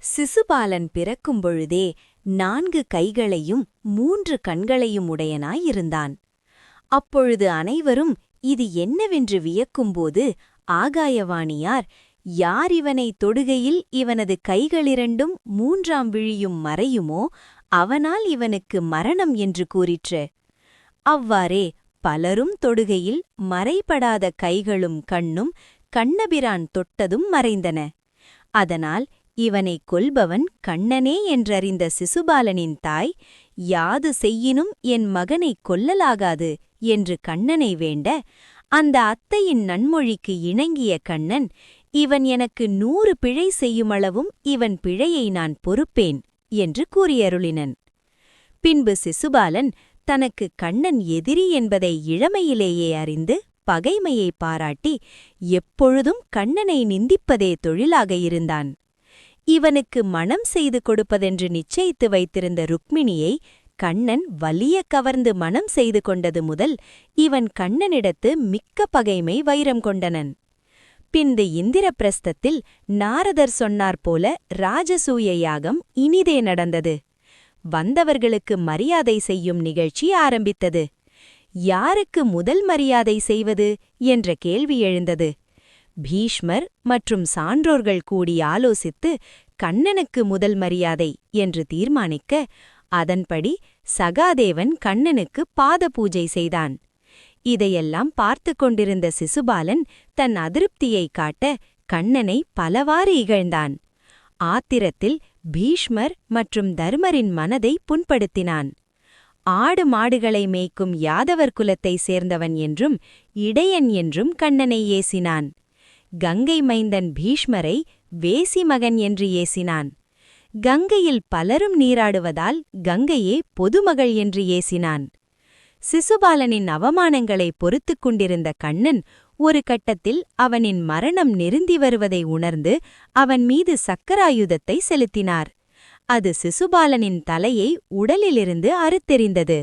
சிசுபாலன் பிறக்கும் பொழுதே 4 கைகளையும் 3 கண்களையும் உடையனாயிருந்தான். அப்பொழுது அனைவரும் இது என்னவென்று வியக்கும்போது ஆகாயவாணியார், யார் இவனை தொடுகையில் இவனது கைகளிரண்டும் 3ஆம் விழியும் மறையுமோ அவனால் இவனுக்கு மரணம் என்று கூறிற்று. அவ்வாறே பலரும் தொடுகையில் மறைபடாத கைகளும் கண்ணும் கண்ணபிரான் தொட்டதும் மறைந்தன. அதனால் இவனைக் கொல்பவன் கண்ணனே என்றறிந்த சிசுபாலனின் தாய், யாது செய்யினும் என் மகனைக் கொல்லலாகாது என்று கண்ணனை வேண்ட, அந்த அத்தையின் நன்மொழிக்கு இணங்கிய கண்ணன், இவன் எனக்கு 100 பிழை செய்யுமளவும் இவன் பிழையை நான் பொறுப்பேன் என்று கூறியருளினன். பின்பு சிசுபாலன் தனக்கு கண்ணன் எதிரி என்பதை இளமையிலேயே அறிந்து பகைமையை பாராட்டி எப்பொழுதும் கண்ணனை நிந்திப்பதே தொழிலாக இருந்தான். இவனுக்கு மணம் செய்து கொடுப்பதென்று நிச்சயித்து வைத்திருந்த ருக்மிணியை கண்ணன் வலிய கவர்ந்து மணம் செய்து கொண்டது முதல் இவன் கண்ணனிடத்து மிக்க பகைமை வைரம் கொண்டனன். பின்பு இந்திரபிரஸ்தத்தில் நாரதர் சொன்னார்போல ராஜசூய யாகம் இனிதே நடந்தது. வந்தவர்களுக்கு மரியாதை செய்யும் நிகழ்ச்சி ஆரம்பித்தது. யாருக்கு முதல் மரியாதை செய்வது என்ற கேள்வி எழுந்தது. பீஷ்மர் மற்றும் சான்றோர்கள் கூடி ஆலோசித்து கண்ணனுக்கு முதல் மரியாதை என்று தீர்மானிக்க, அதன்படி சகாதேவன் கண்ணனுக்கு பாத பூஜை செய்தான். இதையெல்லாம் பார்த்து கொண்டிருந்த சிசுபாலன் தன் அதிருப்தியைக் காட்ட கண்ணனை பலவாறு இகழ்ந்தான். ஆத்திரத்தில் பீஷ்மர் மற்றும் தருமரின் மனதை புண்படுத்தினான். ஆடு மாடுகளை மேய்க்கும் யாதவர் குலத்தைச் சேர்ந்தவன் என்றும் இடையன் என்றும் கண்ணனை ஏசினான். கங்கை மைந்தன் பீஷ்மரை வேசி மகன் என்று ஏசினான். கங்கையில் பலரும் நீராடுவதால் கங்கையே பொதுமகள் என்று ஏசினான். சிசுபாலனின் அவமானங்களை பொறுத்துக் கொண்டிருந்த கண்ணன் ஒரு கட்டத்தில் அவனின் மரணம் நெருங்கி வருவதை உணர்ந்து அவன் மீது சக்கராயுதத்தை செலுத்தினார். அது சிசுபாலனின் தலையை உடலிலிருந்து அறுத்தெறிந்தது.